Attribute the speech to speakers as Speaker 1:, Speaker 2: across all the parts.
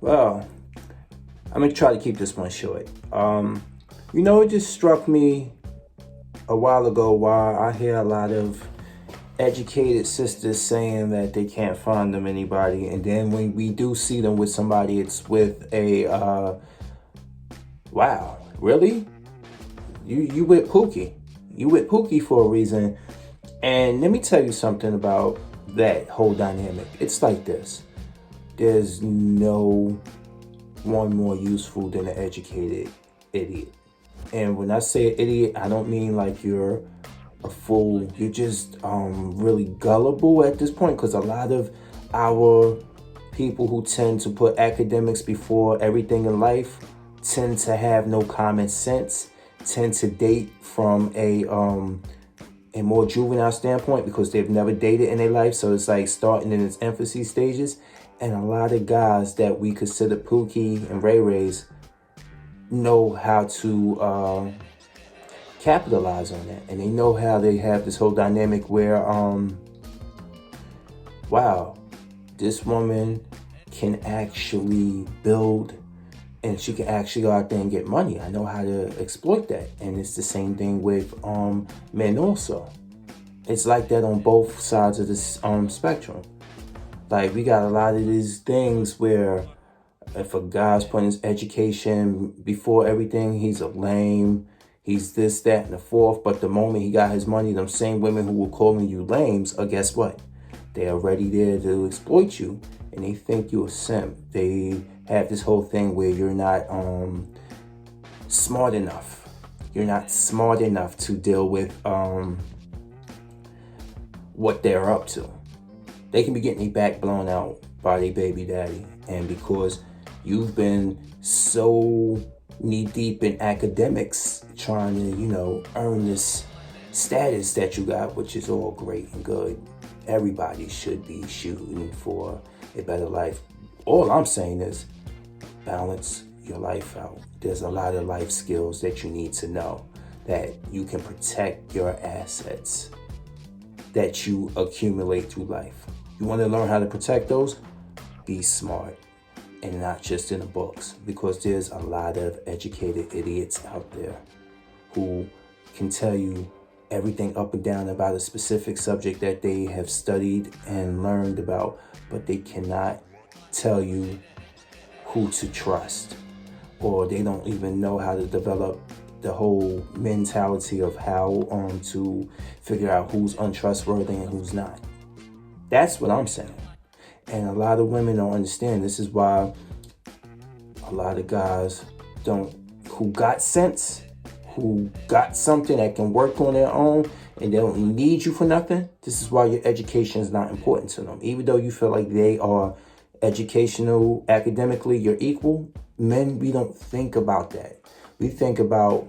Speaker 1: Well, I'm gonna try to keep this one short. It just struck me a while ago while I hear a lot of educated sisters saying that they can't find them anybody, and then when we do see them with somebody, it's with a wow, really? You with Pookie? You with Pookie for a reason? And let me tell you something about that whole dynamic. It's like this: there's no one more useful than an educated idiot. And when I say idiot, I don't mean like you're a fool. You're just really gullible at this point, because a lot of our people who tend to put academics before everything in life tend to have no common sense, tend to date from a more juvenile standpoint because they've never dated in their life. So it's like starting in its infancy stages. And a lot of guys that we consider Pookie and Ray Rays know how to capitalize on that. And they know how they have this whole dynamic where, wow, this woman can actually build and she can actually go out there and get money. I know how to exploit that. And it's the same thing with men also. It's like that on both sides of this spectrum. Like, we got a lot of these things where if a guy's putting his education before everything, he's a lame, he's this, that, and the fourth. But the moment he got his money, them same women who were calling you lames, guess what? They are ready there to exploit you, and they think you're a simp. They have this whole thing where you're not smart enough. You're not smart enough to deal with what they're up to. They can be getting their back blown out by their baby daddy, and because you've been so knee deep in academics trying to, earn this status that you got, which is all great and good. Everybody should be shooting for a better life. All I'm saying is balance your life out. There's a lot of life skills that you need to know that you can protect your assets that you accumulate through life. You want to learn how to protect those? Be smart, and not just in the books, because there's a lot of educated idiots out there who can tell you everything up and down about a specific subject that they have studied and learned about, but they cannot tell you who to trust, or they don't even know how to develop the whole mentality of how to figure out who's untrustworthy and who's not. That's what I'm saying. And a lot of women don't understand. This is why a lot of guys who got sense, who got something that can work on their own, and they don't need you for nothing. This is why your education is not important to them. Even though you feel like they are educational, academically, you're equal. Men, we don't think about that. We think about,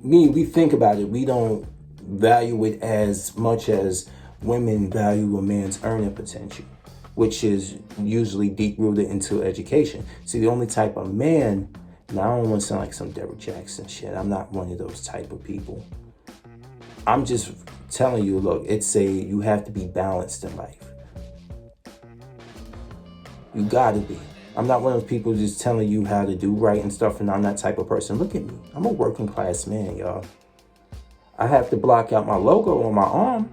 Speaker 1: we think about it. We don't value it as much as women value a man's earning potential, which is usually deep rooted into education. See, the only type of man, now I don't want to sound like some Derrick Jackson shit. I'm not one of those type of people. I'm just telling you, look, you have to be balanced in life. You gotta be. I'm not one of those people just telling you how to do right and stuff, and I'm that type of person. Look at me. I'm a working class man, y'all. I have to block out my logo on my arm.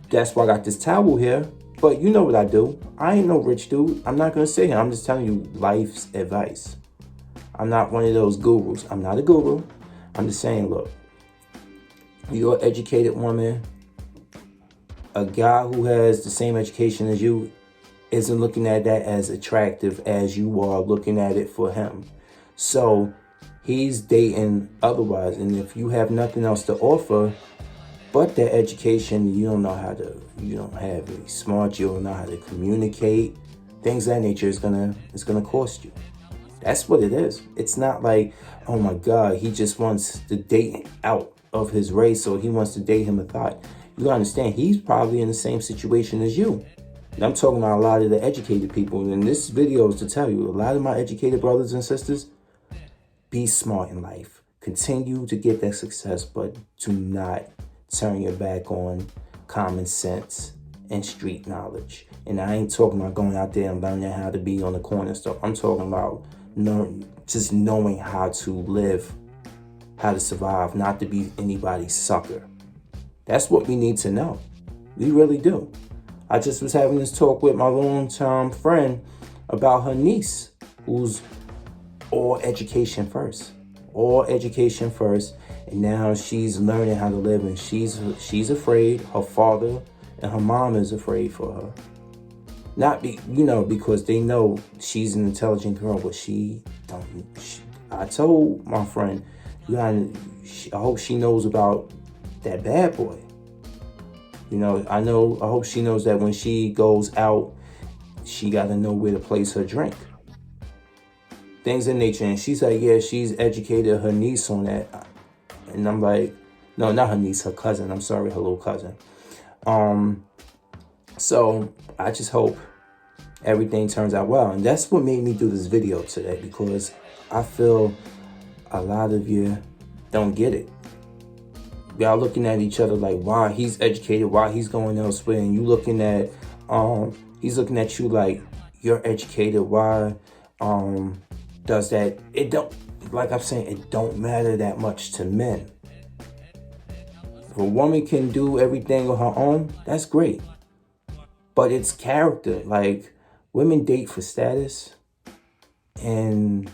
Speaker 1: That's why I got this towel here. But you know what I do. I ain't no rich dude. I'm not going to sit here. I'm just telling you life's advice. I'm not one of those gurus. I'm not a guru. I'm just saying, look, you're an educated woman. A guy who has the same education as you isn't looking at that as attractive as you are looking at it for him. So he's dating otherwise. And if you have nothing else to offer but that education, you don't have any smart, you don't know how to communicate, things of that nature, it's gonna cost you. That's what it is. It's not like, oh my God, he just wants to date out of his race, or he wants to date him a thought. You gotta understand, he's probably in the same situation as you. And I'm talking about a lot of the educated people. And this video is to tell you, a lot of my educated brothers and sisters, be smart in life. Continue to get that success, but do not turn your back on common sense and street knowledge. And I ain't talking about going out there and learning how to be on the corner stuff. I'm talking about just knowing how to live, how to survive, not to be anybody's sucker. That's what we need to know. We really do. I just was having this talk with my long-term friend about her niece, who's all education first. All education first. And now she's learning how to live, and she's afraid. Her father and her mom is afraid for her. Not because they know she's an intelligent girl, but I told my friend, I hope she knows about that bad boy. I hope she knows that when she goes out, she got to know where to place her drink. Things in nature. And she's like, yeah, she's educated her niece on that. And I'm like, no, not her niece, her cousin. I'm sorry, her little cousin. So I just hope everything turns out well. And that's what made me do this video today, because I feel a lot of you don't get it. Y'all looking at each other like, why he's educated, why he's going elsewhere, and you looking at he's looking at you like you're educated. Why does that? It don't, like I'm saying, it don't matter that much to men. If a woman can do everything on her own, that's great. But it's character. Like, women date for status, and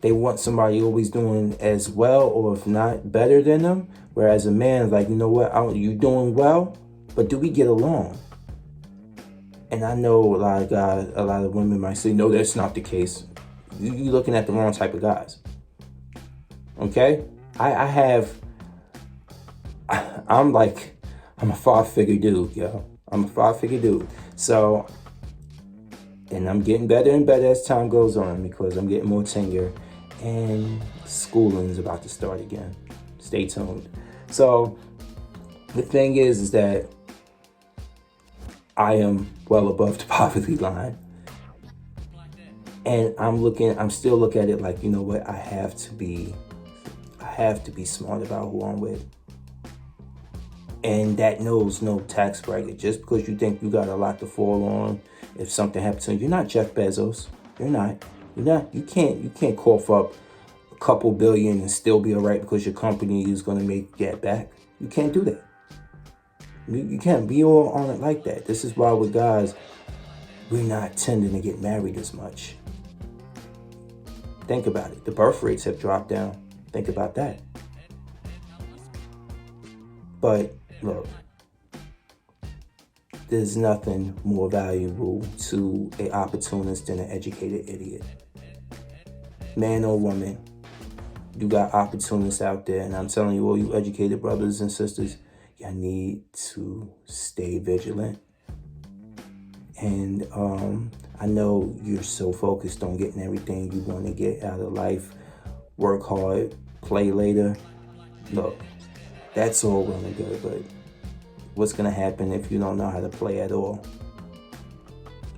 Speaker 1: they want somebody always doing as well, or if not better than them. Whereas a man is like, you know what, you doing well, but do we get along? And I know a lot of guys, a lot of women might say, no, that's not the case. You're looking at the wrong type of guys. Okay? I'm a 5-figure dude, yo. I'm a 5-figure dude. So, and I'm getting better and better as time goes on, because I'm getting more tenure, and schooling is about to start again. Stay tuned. So the thing is that I am well above the poverty line. And I'm still looking at it like, you know what, I have to be smart about who I'm with. And that knows no tax bracket. Just because you think you got a lot to fall on, if something happens to you, you're not Jeff Bezos. You're not. You can't cough up a couple billion and still be all right because your company is going to make that back. You can't do that. You can't be all on it like that. This is why with guys, we're not tending to get married as much. Think about it. The birth rates have dropped down. Think about that. But look, there's nothing more valuable to an opportunist than an educated idiot. Man or woman, you got opportunists out there, and I'm telling you, all you educated brothers and sisters, you need to stay vigilant. And I know you're so focused on getting everything you want to get out of life. Work hard, play later. Look, that's all well and good, but what's going to happen if you don't know how to play at all?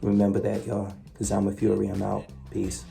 Speaker 1: Remember that, y'all, because I'm a Fury. I'm out. Peace.